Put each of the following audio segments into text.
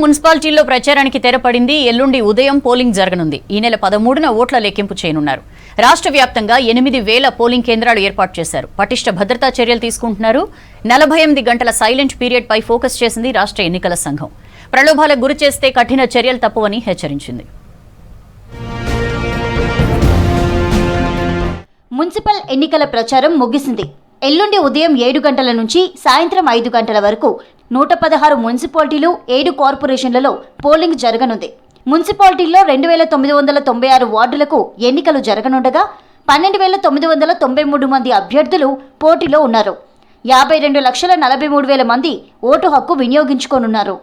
మున్సిపాలిటీల్లో ప్రచారానికి తెరపడింది. ఎల్లుండి ఉదయం పోలింగ్ జరగనుంది. ఈ నెల 13న ఓట్ల లెక్కింపు చేయనున్నారు. రాష్ట్ర వ్యాప్తంగా 8,000 పోలింగ్ కేంద్రాలు ఏర్పాటు చేశారు. పటిష్ట భద్రతా చర్యలు తీసుకుంటున్నారు. 48 గంటల సైలెంట్ పీరియడ్ పై ఫోకస్ చేసింది రాష్ట్ర ఎన్నికల సంఘం. ప్రలోభాలకు గురి చేస్తే కఠిన చర్యలు తప్పవని హెచ్చరించింది. మున్సిపల్ ఎన్నికల ప్రచారం ముగిసింది. ఎల్లుండి ఉదయం 7 గంటల నుంచి సాయంత్రం 5 గంటల వరకు 116 మున్సిపాలిటీలు 7 కార్పొరేషన్లలో పోలింగ్ జరగనుంది. మున్సిపాలిటీల్లో 2,996 వార్డులకు ఎన్నికలు జరగనుండగా 12,993 మంది అభ్యర్థులు పోటీలో ఉన్నారు. 52,43,000 మంది ఓటు హక్కు వినియోగించుకోనున్నారు.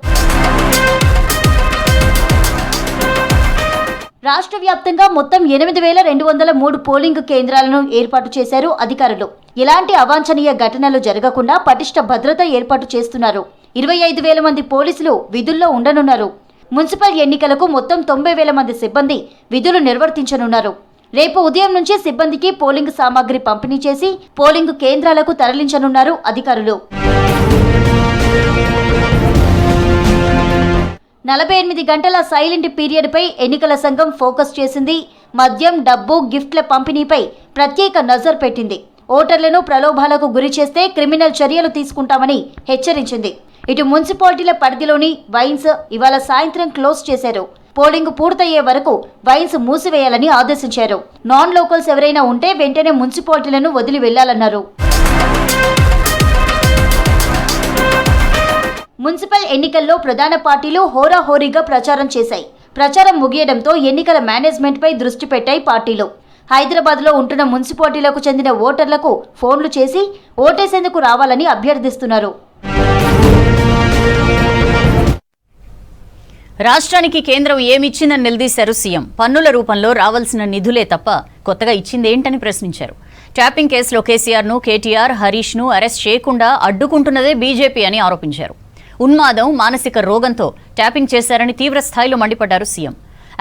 రాష్ట్ర వ్యాప్తంగా మొత్తం 8,203 పోలింగ్ కేంద్రాలను ఏర్పాటు చేశారు అధికారులు. ఎలాంటి అవాంఛనీయ ఘటనలు జరగకుండా పటిష్ట భద్రత ఏర్పాటు చేస్తున్నారు. 25,000 మంది పోలీసులు విధుల్లో ఉండనున్నారు. మున్సిపల్ ఎన్నికలకు మొత్తం 90,000 మంది సిబ్బంది విధులు నిర్వర్తించనున్నారు. రేపు ఉదయం నుంచి సిబ్బందికి పోలింగ్ సామాగ్రి పంపిణీ చేసి పోలింగ్ కేంద్రాలకు తరలించనున్నారు అధికారులు. 48 గంటల సైలెంట్ పీరియడ్ పై ఎన్నికల సంఘం ఫోకస్ చేసింది. మద్యం, డబ్బు, గిఫ్ట్ల పంపిణీపై ప్రత్యేక నజర్ పెట్టింది. ఓటర్లను ప్రలోభాలకు గురి చేస్తే క్రిమినల్ చర్యలు తీసుకుంటామని హెచ్చరించింది. ఇటు మున్సిపాలిటీల పరిధిలోని వైన్స్ ఇవాళ సాయంత్రం క్లోజ్ చేశారు. పోలింగ్ పూర్తయ్యే వరకు వైన్స్ మూసివేయాలని ఆదేశించారు. నాన్ లోకల్స్ ఎవరైనా ఉంటే వెంటనే మున్సిపాలిటీలను వదిలి వెళ్లాలన్నారు. మున్సిపల్ ఎన్నికల్లో ప్రధాన పార్టీలు హోరాహోరీగా ప్రచారం చేశాయి. ప్రచారం ముగియడంతో ఎన్నికల మేనేజ్మెంట్ పై దృష్టి పెట్టాయి పార్టీలు. హైదరాబాద్లో ఉంటున్న మున్సిపాలిటీలకు చెందిన ఓటర్లకు ఫోన్లు చేసి ఓటేసేందుకు రావాలని అభ్యర్థిస్తున్నారు. రాష్ట్రానికి కేంద్రం ఏమిచ్చిందని నిలదీశారు సీఎం. పన్నుల రూపంలో రావాల్సిన నిధులే తప్ప కొత్తగా ఇచ్చిందేంటని ప్రశ్నించారు. ట్యాపింగ్ కేసులో కేసీఆర్ను, కేటీఆర్, హరీష్ను అరెస్ట్ చేయకుండా అడ్డుకుంటున్నదే బీజేపీ అని ఆరోపించారు. ఉన్మాదం, మానసిక రోగంతో ట్యాపింగ్ చేశారని తీవ్ర స్థాయిలో మండిపడ్డారు సీఎం.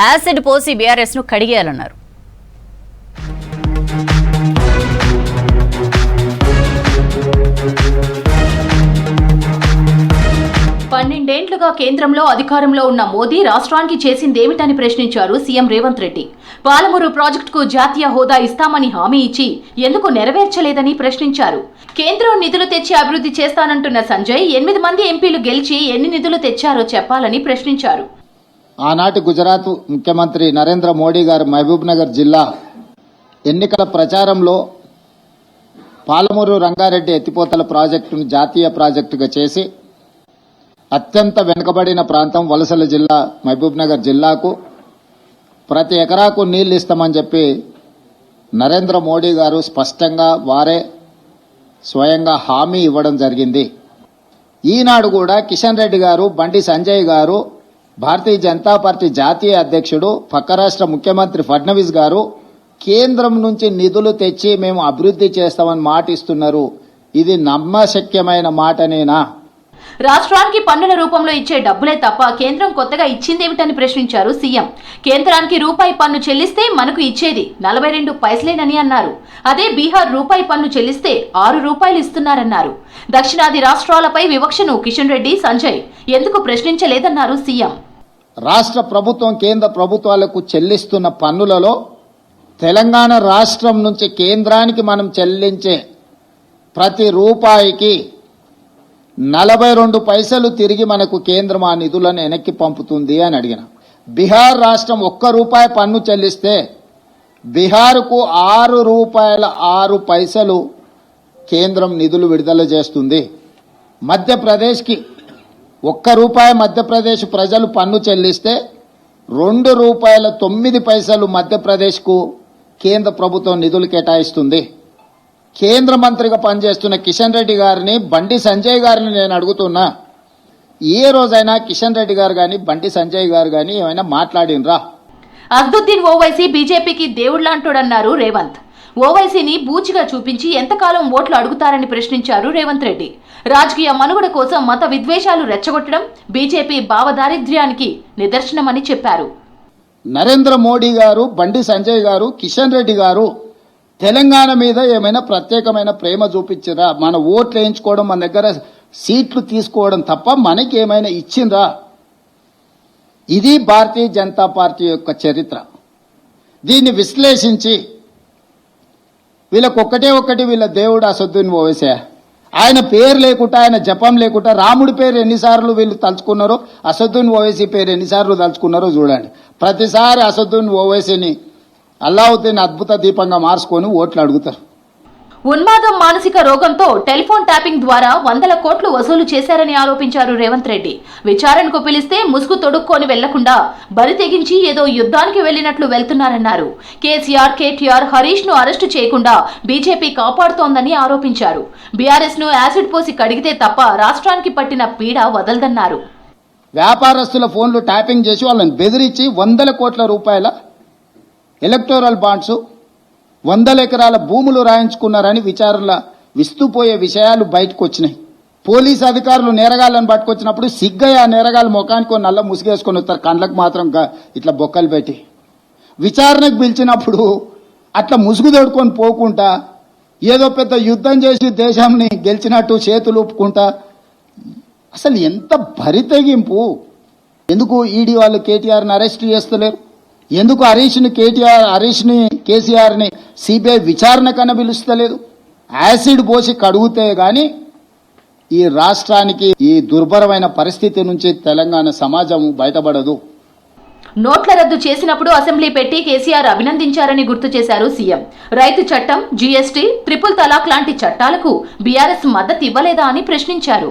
యాసిడ్ పోసి బీఆర్ఎస్ను కడిగేయాలన్నారు. 12 ఏళ్లుగా కేంద్రంలో అధికారంలో ఉన్న మోదీ రాష్ట్రానికి చేసిందేమిటని ప్రశ్నించారు సీఎం రేవంత్ రెడ్డి. పాలమూరు ప్రాజెక్టుకు జాతీయ హోదా ఇస్తామని హామీ ఇచ్చి ఎందుకు నెరవేర్చలేదని ప్రశ్నించారు. కేంద్రం నిధులు తెచ్చి అభివృద్ధి చేస్తానంటున్న సంజయ్ 8 మంది ఎంపీలు గెలిచి ఎన్ని నిధులు తెచ్చారో చెప్పాలని ప్రశ్నించారు. ఆనాటి గుజరాత్ ముఖ్యమంత్రి నరేంద్ర మోడీ గారు మహబూబ్ నగర్ జిల్లా ఎన్నికల ప్రచారంలో పాలమూరు రంగారెడ్డి ఎత్తిపోతల ప్రాజెక్టును జాతీయ ప్రాజెక్టుగా చేసి అత్యంత వెనుకబడిన ప్రాంతం వలసల జిల్లా మహబూబ్ నగర్ జిల్లాకు ప్రతి ఎకరాకు నీళ్లు ఇస్తామని చెప్పి నరేంద్ర మోడీ గారు స్పష్టంగా వారే స్వయంగా హామీ ఇవ్వడం జరిగింది. ఈనాడు కూడా కిషన్ రెడ్డి గారు, బండి సంజయ్ గారు, భారతీయ జనతా పార్టీ జాతీయ అధ్యక్షుడు, పక్క రాష్ట్ర ముఖ్యమంత్రి ఫడ్నవీస్ గారు కేంద్రం నుంచి నిధులు తెచ్చి మేము అభివృద్ధి చేస్తామని మాట ఇస్తున్నారు. ఇది నమ్మశక్యమైన మాటనేనా? రాష్ట్రానికి పన్నుల రూపంలో ఇచ్చే డబ్బులే తప్ప కేంద్రం కొత్తగా ఇచ్చిందేమిటని ప్రశ్నించారు సీఎం. కేంద్రానికి రూపాయి పన్ను చెల్లిస్తే మనకు ఇచ్చేది 42 పైసలేనని అన్నారు. అదే బీహార్ రూపాయి పన్ను చెల్లిస్తే 6 రూపాయలు ఇస్తున్నారన్నారు. దక్షిణాది రాష్ట్రాలపై వివక్షను కిషన్ రెడ్డి, సంజయ్ ఎందుకు ప్రశ్నించలేదన్నారు సీఎం. రాష్ట్ర ప్రభుత్వం కేంద్ర ప్రభుత్వాలకు చెల్లిస్తున్న పన్నులలో తెలంగాణ రాష్ట్రం నుంచి కేంద్రానికి మనం చెల్లించే ప్రతి రూపాయికి 42 పైసలు తిరిగి మనకు కేంద్రం ఆ నిధులను వెనక్కి పంపుతుంది అని అడిగిన. బీహార్ రాష్ట్రం 1 రూపాయి పన్ను చెల్లిస్తే బీహార్కు 6 రూపాయల 6 పైసలు కేంద్రం నిధులు విడుదల చేస్తుంది. మధ్యప్రదేశ్కి 1 రూపాయి మధ్యప్రదేశ్ ప్రజలు పన్ను చెల్లిస్తే 2 రూపాయల 9 పైసలు మధ్యప్రదేశ్కు కేంద్ర ప్రభుత్వం నిధులు కేటాయిస్తుంది. కేంద్ర మంత్రిగా పనిచేస్తున్న కిషన్ రెడ్డి గారిని, బండి సంజయ్ గారిని నేను అడుగుతున్నా, ఏ రోజైనా కిషన్ రెడ్డి గారు గాని, బండి సంజయ్ గారు గాని ఏమైనా మాట్లాడినరా? అసదుద్దీన్ ఓవైసీ బీజేపీకి దేవుళ్లాంటోడన్నారు రేవంత్. ఓవైసీని బూచిగా చూపించి ఎంతకాలం ఓట్లు అడుగుతారని ప్రశ్నించారు రేవంత్ రెడ్డి. రాజకీయ మనుగడ కోసం మత విద్వేషాలు రెచ్చగొట్టడం బీజేపీ భావదారిద్ర్యానికి నిదర్శనమని చెప్పారు. నరేంద్ర మోడీ గారు, బండి సంజయ్ గారు, కిషన్ రెడ్డి గారు తెలంగాణ మీద ఏమైనా ప్రత్యేకమైన ప్రేమ చూపించరా? మన ఓట్లు వేయించుకోవడం, మన దగ్గర సీట్లు తీసుకోవడం తప్ప మనకి ఏమైనా ఇచ్చిండ్రా? ఇది భారతీయ జనతా పార్టీ యొక్క చరిత్ర. దీన్ని విశ్లేషించి వీళ్ళకి ఒక్కటి వీళ్ళ దేవుడు అసదుద్దీన్ ఓవైసీ. ఆయన పేరు లేకుండా, ఆయన జపం లేకుండా రాముడి పేరు ఎన్నిసార్లు వీళ్ళు తలుచుకున్నారో, అసదుద్దీన్ ఓవైసీ పేరు ఎన్నిసార్లు తలుచుకున్నారో చూడండి. ప్రతిసారి అసదుద్దీన్ ఓవైసీని అల్లావుద్దీన్ అద్భుత దీపంగా మార్చుకొని ఓట్లు అడుగుతారు. ఉన్మాదం, మానసిక రోగంతో టెలిఫోన్ ట్యాపింగ్ ద్వారా 100 కోట్లు వసూలు చేశారని ఆరోపించారు రేవంత్ రెడ్డి. విచారణకు పిలిస్తే ముసుగు తొడుక్కొని వెళ్లకుండా బరి తెగించి ఏదో యుద్ధానికి వెళ్లినట్లు వెళ్తున్నారన్నారు. కేసీఆర్, కేటీఆర్, హరీష్ ను అరెస్టు చేయకుండా బీజేపీ కాపాడుతోందని ఆరోపించారు. బీఆర్ఎస్ ను యాసిడ్ పోసి కడిగితే తప్ప రాష్ట్రానికి పట్టిన పీడ వదలదన్నారు. వ్యాపారస్తుల ఫోన్లు ట్యాపింగ్ చేసి వాళ్ళని బెదిరించి 100 కోట్ల రూపాయల ఎలక్టోరల్ బాండ్స్, 100 ఎకరాల భూములు రాయించుకున్నారని విచారణలో విస్తుపోయే విషయాలు బయటకు వచ్చినాయి. పోలీసు అధికారులు నేరగాళ్ళని పట్టుకొచ్చినప్పుడు సిగ్గయ్య ఆ నేరగాళ్ళ ముఖానికి నల్ల ముసుగేసుకొని వస్తారు, కళ్ళకు మాత్రం ఇట్లా బొక్కలు పెట్టి. విచారణకు పిలిచినప్పుడు అట్లా ముసుగు తోడుకొని పోకుండా ఏదో పెద్ద యుద్ధం చేసి దేశాన్ని గెలిచినట్టు చేతులు ఊపుకుంటా. అసలు ఎంత బరితెగింపు! ఎందుకు ఈడీ వాళ్ళు కేటీఆర్ని అరెస్ట్ చేస్తలేరు? ఎందుకు హరీష్ని కేసీఆర్ని సిబిఐ విచారణ కన్నా పిలుస్తలేదు? యాసిడ్ పోసి కడుగుతే గాని ఈ రాష్ట్రానికి ఈ దుర్భరమైన పరిస్థితి నుంచి తెలంగాణ సమాజం బయటపడదు. నోట్ల రద్దు చేసినప్పుడు అసెంబ్లీ పెట్టి కేసీఆర్ అభినందించారని గుర్తు చేశారు సీఎం. రైతు చట్టం, జీఎస్టీ, ట్రిపుల్ తలాక్ లాంటి చట్టాలకు బీఆర్ఎస్ మద్దతు ఇవ్వలేదా అని ప్రశ్నించారు.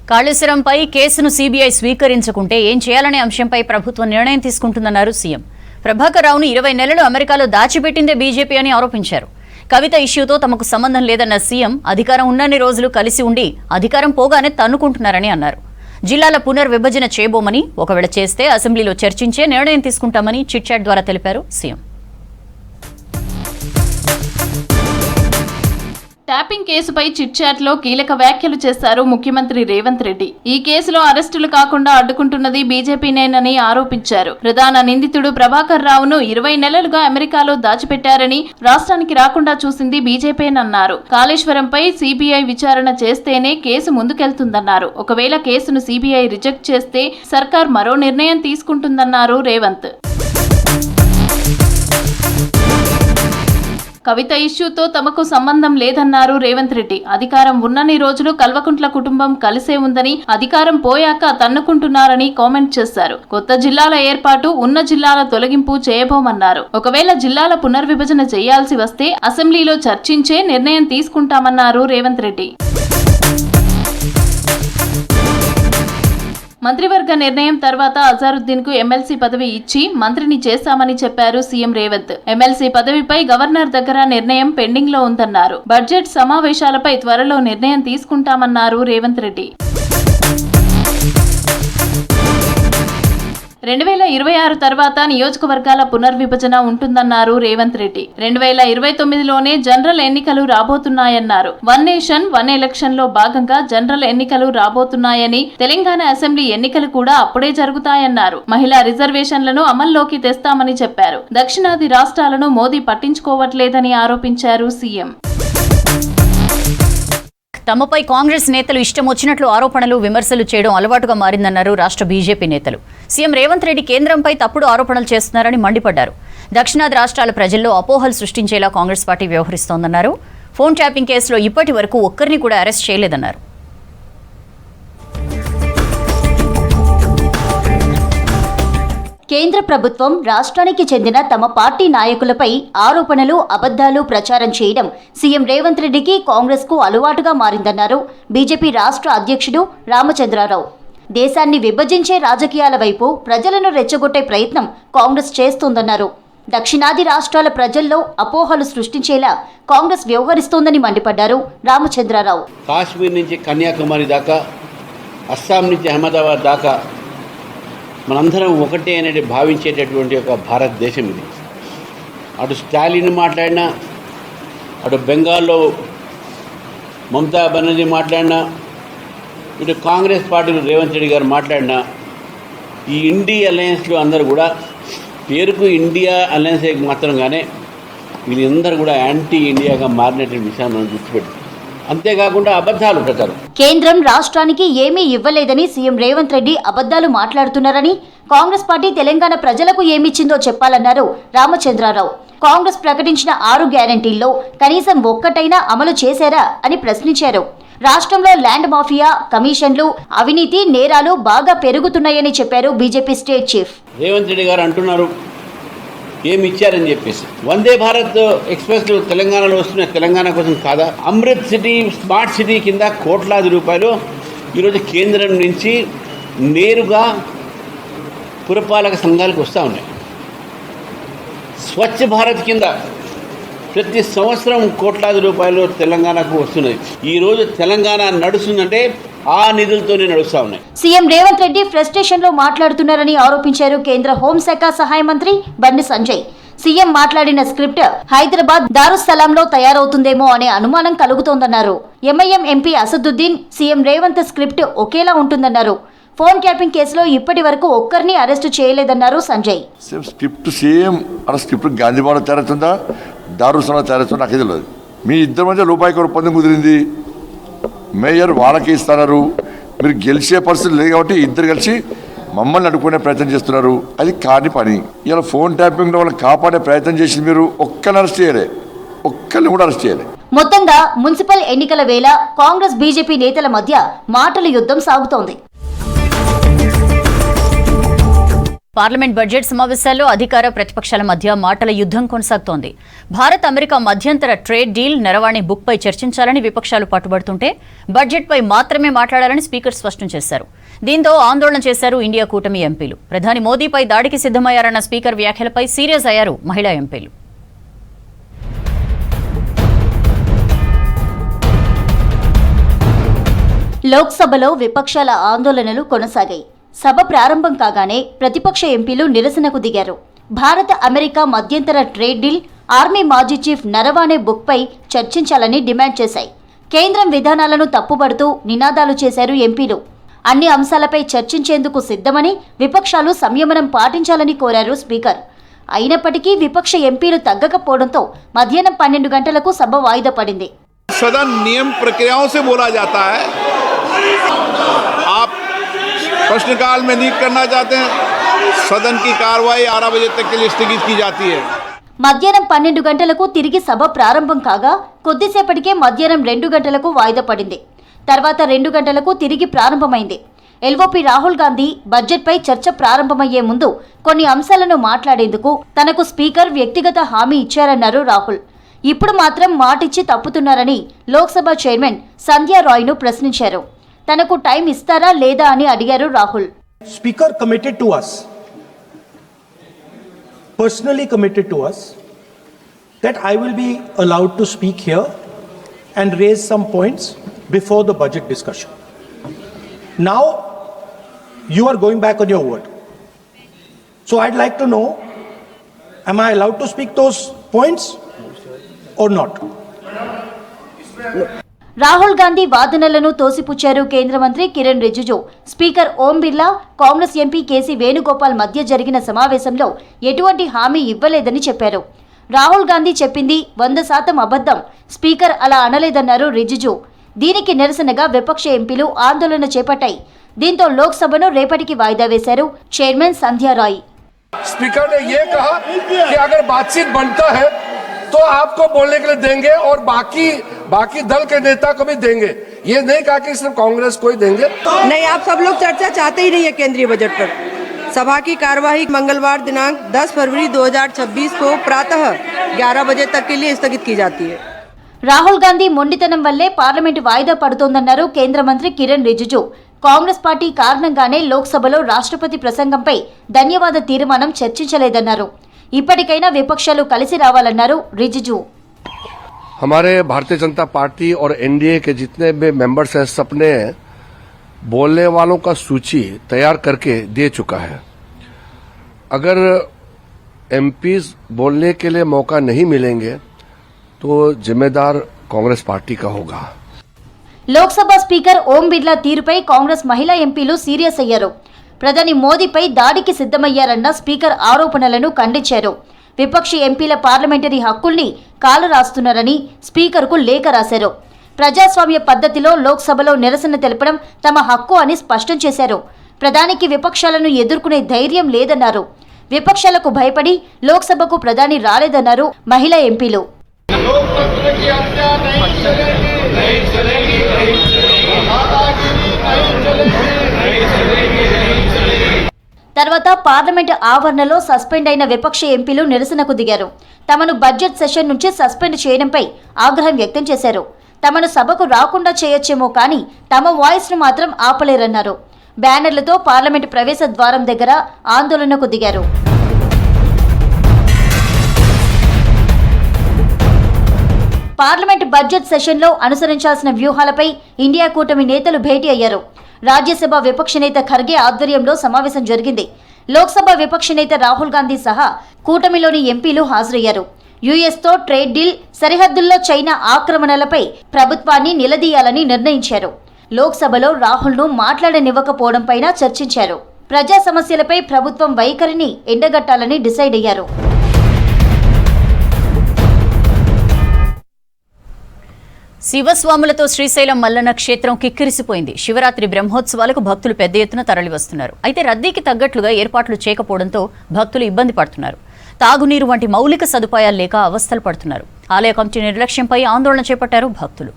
కాళేశ్వరంపై కేసును సీబీఐ స్వీకరించకుంటే ఏం చేయాలనే అంశంపై ప్రభుత్వం నిర్ణయం తీసుకుంటుందన్నారు సీఎం. ప్రభాకర్ రావును 20 నెలలు అమెరికాలో దాచిపెట్టిందే బీజేపీ అని ఆరోపించారు. కవిత ఇష్యూతో తమకు సంబంధం లేదన్న సీఎం అధికారం ఉన్నన్ని రోజులు కలిసి ఉండి అధికారం పోగానే తన్నుకుంటున్నారని అన్నారు. జిల్లాల పునర్విభజన చేయబోమని, ఒకవేళ చేస్తే అసెంబ్లీలో చర్చించే నిర్ణయం తీసుకుంటామని చిట్ చాట్ ద్వారా తెలిపారు సీఎం. ట్యాపింగ్ కేసుపై చిట్ చాట్ లో కీలక వ్యాఖ్యలు చేశారు ముఖ్యమంత్రి రేవంత్ రెడ్డి. ఈ కేసులో అరెస్టులు కాకుండా అడ్డుకుంటున్నది బీజేపీనేనని ఆరోపించారు. ప్రధాన నిందితుడు ప్రభాకర్ రావును 20 నెలలుగా అమెరికాలో దాచిపెట్టారని, రాష్ట్రానికి రాకుండా చూసింది బీజేపీనన్నారు. కాళేశ్వరంపై సీబీఐ విచారణ చేస్తేనే కేసు ముందుకెళ్తుందన్నారు. ఒకవేళ కేసును సీబీఐ రిజెక్ట్ చేస్తే సర్కార్ మరో నిర్ణయం తీసుకుంటుందన్నారు రేవంత్. కవిత ఇష్యూతో తమకు సంబంధం లేదన్నారు రేవంత్ రెడ్డి. అధికారం ఉన్నన్ని రోజులు కల్వకుంట్ల కుటుంబం కలిసే ఉందని, అధికారం పోయాక తన్నుకుంటున్నారని కామెంట్ చేశారు. కొత్త జిల్లాల ఏర్పాటు, ఉన్న జిల్లాల తొలగింపు చేయబోమన్నారు. ఒకవేళ జిల్లాల పునర్విభజన చేయాల్సి వస్తే అసెంబ్లీలో చర్చించే నిర్ణయం తీసుకుంటామన్నారు రేవంత్ రెడ్డి. మంత్రివర్గ నిర్ణయం తర్వాత అజారుద్దీన్ కు ఎమ్మెల్సీ పదవి ఇచ్చి మంత్రిని చేశామని చెప్పారు సీఎం రేవంత్. ఎమ్మెల్సీ పదవిపై గవర్నర్ దగ్గర నిర్ణయం పెండింగ్ లో ఉందన్నారు. బడ్జెట్ సమావేశాలపై త్వరలో నిర్ణయం తీసుకుంటామన్నారు రేవంత్ రెడ్డి. 2026 తర్వాత నియోజకవర్గాల పునర్విభజన ఉంటుందన్నారు రేవంత్ రెడ్డి. 2029లోనే జనరల్ ఎన్నికలు రాబోతున్నాయన్నారు. 1 నేషన్ 1 ఎలక్షన్ లో భాగంగా జనరల్ ఎన్నికలు రాబోతున్నాయని, తెలంగాణ అసెంబ్లీ ఎన్నికలు కూడా అప్పుడే జరుగుతాయన్నారు. మహిళా రిజర్వేషన్లను అమల్లోకి తెస్తామని చెప్పారు. దక్షిణాది రాష్ట్రాలను మోదీ పట్టించుకోవట్లేదని ఆరోపించారు సీఎం. తమపై కాంగ్రెస్ నేతలు ఇష్టం వచ్చినట్లు ఆరోపణలు, విమర్శలు చేయడం అలవాటుగా మారిందన్నారు రాష్ట్ర బీజేపీ నేతలు. సీఎం రేవంత్ రెడ్డి కేంద్రంపై తప్పుడు ఆరోపణలు చేస్తున్నారని మండిపడ్డారు. దక్షిణాది రాష్ట్రాల ప్రజల్లో అపోహలు సృష్టించేలా కాంగ్రెస్ పార్టీ వ్యవహరిస్తోందన్నారు. ఫోన్ ట్యాపింగ్ కేసులో ఇప్పటి వరకు ఒక్కరిని కూడా అరెస్ట్ చేయలేదన్నారు. కేంద్ర ప్రభుత్వం రాష్ట్రానికి చెందిన తమ పార్టీ నాయకులపై ఆరోపణలు, అబద్ధాలు ప్రచారం చేయడం సీఎం రేవంత్ రెడ్డికి, కాంగ్రెస్కు అలవాటుగా మారిందన్నారు బీజేపీ రాష్ట్ర అధ్యక్షుడు రామచంద్రారావు. దేశాన్ని విభజించే రాజకీయాల వైపు ప్రజలను రెచ్చగొట్టే ప్రయత్నం కాంగ్రెస్ చేస్తోందన్నారు. దక్షిణాది రాష్ట్రాల ప్రజల్లో అపోహలు సృష్టించేలా కాంగ్రెస్ వ్యవహరిస్తోందని మండిపడ్డారు రామచంద్రారావు. కాశ్మీర్ నుంచి కన్యాకుమారి దాకా, అస్సాం నుంచి అహ్మదాబాద్ దాకా మనందరం ఒకటే అనేది భావించేటటువంటి ఒక భారతదేశం ఇది. అటు స్టాలిన్ మాట్లాడినా, అటు బెంగాల్లో మమతా బెనర్జీ మాట్లాడినా, ఇటు కాంగ్రెస్ పార్టీలో రేవంత్ రెడ్డి గారు మాట్లాడినా, ఈ ఇండియా అలయన్స్లో అందరూ కూడా పేరుకు ఇండియా అలయన్స్ మాత్రంగానే వీళ్ళందరూ కూడా యాంటీ ఇండియాగా మారినటువంటి విషయాన్ని మనం గుర్తుపెట్టాం. అంతేకాకుండా అబద్ధాలు ప్రచారం. కేంద్రం రాష్ట్రానికి ఏమీ ఇవ్వలేదని సీఎం రేవంత్ రెడ్డి అబద్ధాలు మాట్లాడుతున్నారని, కాంగ్రెస్ పార్టీ తెలంగాణ ప్రజలకు ఏమిచ్చిందో చెప్పాలన్నారు రామచంద్రారావు. కాంగ్రెస్ ప్రకటించిన 6 గ్యారంటీల్లో కనీసం ఒక్కటైనా అమలు చేశారా అని ప్రశ్నించారు. రాష్ట్రంలో ల్యాండ్ మాఫియా, కమిషన్లు, అవినీతి, నేరాలు బాగా పెరుగుతున్నాయని చెప్పారు BJP state chief. Revanth Reddy గారు అంటున్నారు ఏమి ఇచ్చారని చెప్పేసి. వందే భారత్ ఎక్స్ప్రెస్లు తెలంగాణలో వస్తున్నాయి, తెలంగాణ కోసం కాదా? అమృత్ సిటీ, స్మార్ట్ సిటీ కింద కోట్లాది రూపాయలు ఈరోజు కేంద్రం నుంచి నేరుగా పురపాలక సంఘాలకు వస్తూ ఉన్నాయి. స్వచ్ఛ భారత్ కింద ప్రతి సంవత్సరం కోట్లాది రూపాయలు తెలంగాణకు వస్తున్నాయి. ఈరోజు తెలంగాణ నడుస్తుందంటే ఆ నిధులతోనే నడుస్తూ ఉన్నాయి. సీఎం రేవంత్ రెడ్డి ఫ్రస్ట్రేషన్ లో మాట్లాడుతున్నారని ఆరోపించారు కేంద్ర హోంశాఖ సహాయ మంత్రి బండి సంజయ్. సీఎం మాట్లాడిన స్క్రిప్ట్ హైదరాబాద్ దారుస్సలాంలో తయారవుతుందేమో అనే అనుమానం కలుగుతోందన్నారు. MIM MP Asaduddin CM Revanth script ఒకేలా ఉంటుందన్నారు. ఫోన్ ట్యాపింగ్ కేసులో ఇప్పటి వరకు ఒక్కరిని అరెస్టు చేయలేదన్నారు సంజయ్. స్క్రిప్ట్ సేమ్ అలా స్క్రిప్ట్ గాంధీభవన్ తయారవుతుందా, దారుస్సలాం తయారవుతుందా నాకు తెలియదు. మీ ఇద్దరి మధ్య రూపాయికి ఒప్పందం కుదిరింది. మేయర్ వాళ్ళకి ఇస్తున్నారు. మీరు గెలిచే పరిస్థితి లేదు కాబట్టి ఇద్దరు కలిసి మమ్మల్ని అడ్డుకునే ప్రయత్నం చేస్తున్నారు. అది కాని పని. ఇలా ఫోన్ ట్యాపింగ్లో వాళ్ళని కాపాడే ప్రయత్నం చేసి మీరు ఒక్కరిని అరెస్ట్ చేయలే, ఒక్కరిని కూడా అరెస్ట్ చేయలే. మొత్తంగా మున్సిపల్ ఎన్నికల వేళ కాంగ్రెస్ బీజేపీ నేతల మధ్య మాటల యుద్ధం సాగుతోంది. పార్లమెంట్ బడ్జెట్ సమావేశాల్లో అధికార ప్రతిపక్షాల మధ్య మాటల యుద్ధం కొనసాగుతోంది. భారత్ అమెరికా మధ్యంతర ట్రేడ్ డీల్ నరవాణి బుక్పై చర్చించాలని విపక్షాలు పట్టుబడుతుంటే బడ్జెట్పై మాత్రమే మాట్లాడాలని స్పీకర్ స్పష్టం చేశారు. దీంతో ఆందోళన చేశారు ఇండియా కూటమి ఎంపీలు. ప్రధాని మోదీపై దాడికి సిద్ధమయ్యారన్న స్పీకర్ వ్యాఖ్యలపై సీరియస్ అయ్యారు మహిళా ఎంపీలు. లోక్సభలో విపక్షాల ఆందోళనలు కొనసాగాయి. సభ ప్రారంభం కాగానే ప్రతిపక్ష ఎంపీలు నిరసనకు దిగారు. భారత అమెరికా మధ్యంతర ట్రేడ్ డీల్, ఆర్మీ మాజీ చీఫ్ నరవాణే బుక్పై చర్చించాలని డిమాండ్ చేశాయి. కేంద్రం విధానాలను తప్పుపడుతూ నినాదాలు చేశారు ఎంపీలు. అన్ని అంశాలపై చర్చించేందుకు సిద్ధమని, విపక్షాలు సంయమనం పాటించాలని కోరారు స్పీకర్. అయినప్పటికీ విపక్ష ఎంపీలు తగ్గకపోవడంతో మధ్యాహ్నం 12 గంటలకు సభ వాయిదా పడింది. सदन नियम प्रक्रियाओं से बोला जाता है. आप प्रश्नकाल में नहीं करना चाहते हैं, सदन की कार्रवाई 11 बजे तक के लिए स्थगित की जाती है. మధ్యాహ్నం 12 గంటలకు తిరిగి సభ ప్రారంభం కాగా కొద్దిసేపటికే మధ్యాహ్నం 2 గంటలకు వాయిదా పడింది. తర్వాత 2 గంటలకు తిరిగి ప్రారంభమైంది. ఎల్ఓపి రాహుల్ గాంధీ బడ్జెట్పై చర్చ ప్రారంభమయ్యే ముందు కొన్ని అంశాలను మాట్లాడేందుకు తనకు స్పీకర్ వ్యక్తిగత హామీ ఇచ్చారన్నారు రాహుల్. ఇప్పుడు మాత్రం మాటిచ్చి తప్పుతున్నారని లోక్సభ చైర్మన్ సంధ్యా రాయ్ను ప్రశ్నించారు. తనకు టైం ఇస్తారా లేదా అని అడిగారు Rahul. Speaker committed to us, personally committed to us, that I will be allowed to speak here and raise some points before the budget discussion. Now, you are going back on your word. So I'd like to know, am I allowed to speak those points or not? Rahul Gandhi వాదనలను తోసిపుచ్చారు కేంద్ర మంత్రి Kiran Rijiju. Speaker Om Birla, Congress MP KC Venugopal మధ్య జరిగిన సమావేశంలో ఎటువంటి హామీ ఇవ్వలేదని చెప్పారు. రాహుల్ గాంధీ చెప్పింది 100% అబద్ధం, స్పీకర్ అలా అనలేదన్నారు రిజిజు. దీనికి నిరసనగా విపక్ష ఎంపీలు ఆందోళన చేపట్టాయి. దీంతో లోక్సభను రేపటికి వాయిదా వేశారు చైర్మన్ సంధ్యా రాయ్. स्पीकर ने ये कहा कि अगर बातचीत बनता है तो आपको बोलने के लिए देंगे और बाकी दल के नेता को भी देंगे. ये नहीं कहा कि सिर्फ कांग्रेस को ही देंगे. नहीं, आप सब लोग चर्चा चाहते ही नहीं है केंद्रीय बजट पर. सभा की कार्यवाही मंगलवार दिनांक 10 फरवरी 2026 को प्रातः 11 बजे तक के लिए स्थगित की जाती है. రాహుల్ గాంధీ మొండితనం వల్లే పార్లమెంటు వాయిదా పడుతోందన్నారు కేంద్ర మంత్రి కిరణ్ రిజిజు. కాంగ్రెస్ పార్టీ కారణంగానే లోక్సభలో రాష్ట్రపతి ప్రసంగంపై ధన్యవాద తీర్మానం చర్చించలేదన్నారు. ఇప్పటికైనా విపక్షాలు కలిసి రావాలన్నారు రిజిజు. हमारे भारतीय जनता पार्टी और एनडीए के जितने भी मेंबर्स हैं सबने बोलने वालों का सूची तैयार करके दे चुका है. अगर एमपीज बोलने के लिए मौका नहीं मिलेंगे तो जिम्मेदार कांग्रेस पार्टी का होगा. లోక్సభ స్పీకర్ ఓం బిర్లా తీరుపై కాంగ్రెస్ మహిళా ఎంపీలు సీరియస్ అయ్యారు. ప్రధాని మోదీపై దాడికి సిద్ధమయ్యారన్న స్పీకర్ ఆరోపణలను ఖండించారు. విపక్ష ఎంపీల పార్లమెంటరీ హక్కుల్ని కాలరాస్తున్నారని స్పీకర్కు లేఖ రాశారు. ప్రజాస్వామ్య పద్ధతిలో లోక్సభలో నిరసన తెలపడం తమ హక్కు అని స్పష్టం చేశారు. ప్రధానికి విపక్షాలను ఎదుర్కొనే ధైర్యం లేదన్నారు. విపక్షాలకు భయపడి లోక్సభకు ప్రధాని రాలేదన్నారు మహిళా ఎంపీలు. తర్వాత పార్లమెంట్ ఆవరణలో సస్పెండ్ అయిన విపక్ష ఎంపీలు నిరసనకు దిగారు. తమను బడ్జెట్ సెషన్ నుంచి సస్పెండ్ చేయడంపై ఆగ్రహం వ్యక్తం చేశారు. తమను సభకు రాకుండా చేయొచ్చేమో కానీ తమ వాయిస్ను మాత్రం ఆపలేరన్నారు. బ్యానర్లతో పార్లమెంట్ ప్రవేశ ద్వారం దగ్గర ఆందోళనకు దిగారు. పార్లమెంట్ బడ్జెట్ సెషన్లో అనుసరించాల్సిన వ్యూహాలపై ఇండియా కూటమి నేతలు భేటీ అయ్యారు. రాజ్యసభ విపక్ష నేత ఖర్గే ఆధ్వర్యంలో సమావేశం జరిగింది. లోక్సభ విపక్ష నేత రాహుల్ గాంధీ సహా కూటమిలోని ఎంపీలు హాజరయ్యారు. యుఎస్తో ట్రేడ్ డీల్, సరిహద్దుల్లో చైనా ఆక్రమణలపై ప్రభుత్వాన్ని నిలదీయాలని నిర్ణయించారు. లోక్సభలో రాహుల్ను మాట్లాడనివ్వకపోవడంపైన చర్చించారు. ప్రజా సమస్యలపై ప్రభుత్వం వైఖరిని ఎండగట్టాలని డిసైడ్ అయ్యారు. శివస్వాములతో శ్రీశైలం మల్లన్న క్షేత్రం కిక్కిరిసిపోయింది. శివరాత్రి బ్రహ్మోత్సవాలకు భక్తులు పెద్ద ఎత్తున తరలివస్తున్నారు. అయితే రద్దీకి తగ్గట్లుగా ఏర్పాట్లు చేయకపోవడంతో భక్తులు ఇబ్బంది పడుతున్నారు. తాగునీరు వంటి మౌలిక సదుపాయాలు లేక అవస్థలు పడుతున్నారు. ఆలయ కమిటీ నిర్లక్ష్యంపై ఆందోళన చేపట్టారు భక్తులు.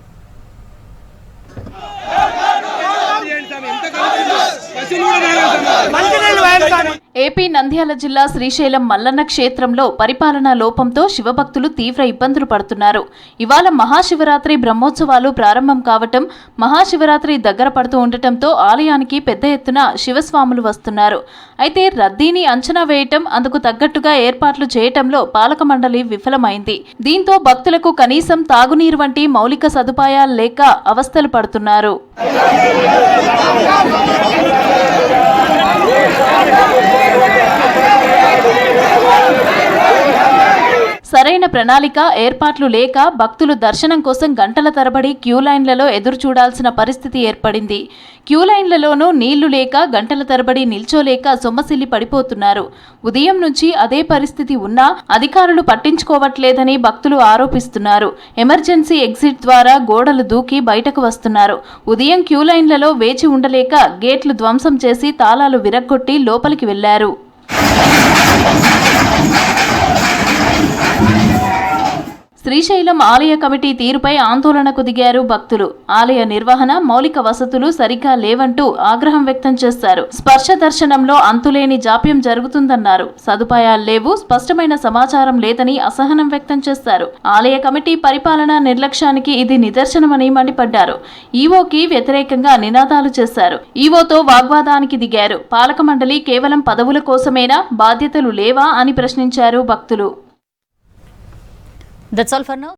ఏపీ నంద్యాల జిల్లా శ్రీశైలం మల్లన్న క్షేత్రంలో పరిపాలనా లోపంతో శివభక్తులు తీవ్ర ఇబ్బందులు పడుతున్నారు. ఇవాళ మహాశివరాత్రి బ్రహ్మోత్సవాలు ప్రారంభం కావటం, మహాశివరాత్రి దగ్గర పడుతూ ఉండటంతో ఆలయానికి పెద్ద ఎత్తున శివస్వాములు వస్తున్నారు. అయితే రద్దీని అంచనా వేయటం, అందుకు తగ్గట్టుగా ఏర్పాట్లు చేయటంలో పాలక మండలి విఫలమైంది. దీంతో భక్తులకు కనీసం తాగునీరు వంటి మౌలిక సదుపాయాలు లేక అవస్థలు పడుతున్నారు. సరైన ప్రణాళిక, ఏర్పాట్లు లేక భక్తులు దర్శనం కోసం గంటల తరబడి క్యూ లైన్లలో ఎదురు చూడాల్సిన పరిస్థితి ఏర్పడింది. క్యూ లైన్లలోనూ నీళ్లు లేక గంటల తరబడి నిల్చోలేక సొమ్మసిల్లి పడిపోతున్నారు. ఉదయం నుంచి అదే పరిస్థితి ఉన్నా అధికారులు పట్టించుకోవట్లేదని భక్తులు ఆరోపిస్తున్నారు. ఎమర్జెన్సీ ఎగ్జిట్ ద్వారా గోడలు దూకి బయటకు వస్తున్నారు. ఉదయం క్యూ లైన్లలో వేచి ఉండలేక గేట్లు ధ్వంసం చేసి తాళాలు విరగ్గొట్టి లోపలికి వెళ్లారు. శ్రీశైలం ఆలయ కమిటీ తీరుపై ఆందోళనకు దిగారు భక్తులు. ఆలయ నిర్వహణ, మౌలిక వసతులు సరిగ్గా లేవంటూ ఆగ్రహం వ్యక్తం చేశారు. స్పర్శ దర్శనంలో అంతులేని జాప్యం జరుగుతుందన్నారు. సదుపాయాలు లేవు, స్పష్టమైన సమాచారం లేదని అసహనం వ్యక్తం చేశారు. ఆలయ కమిటీ పరిపాలనా నిర్లక్ష్యానికి ఇది నిదర్శనమని మండిపడ్డారు. ఈవోకి వ్యతిరేకంగా నినాదాలు చేశారు. ఈవోతో వాగ్వాదానికి దిగారు. పాలక మండలి కేవలం పదవుల కోసమేనా, బాధ్యతలు లేవా అని ప్రశ్నించారు భక్తులు. That's all for now.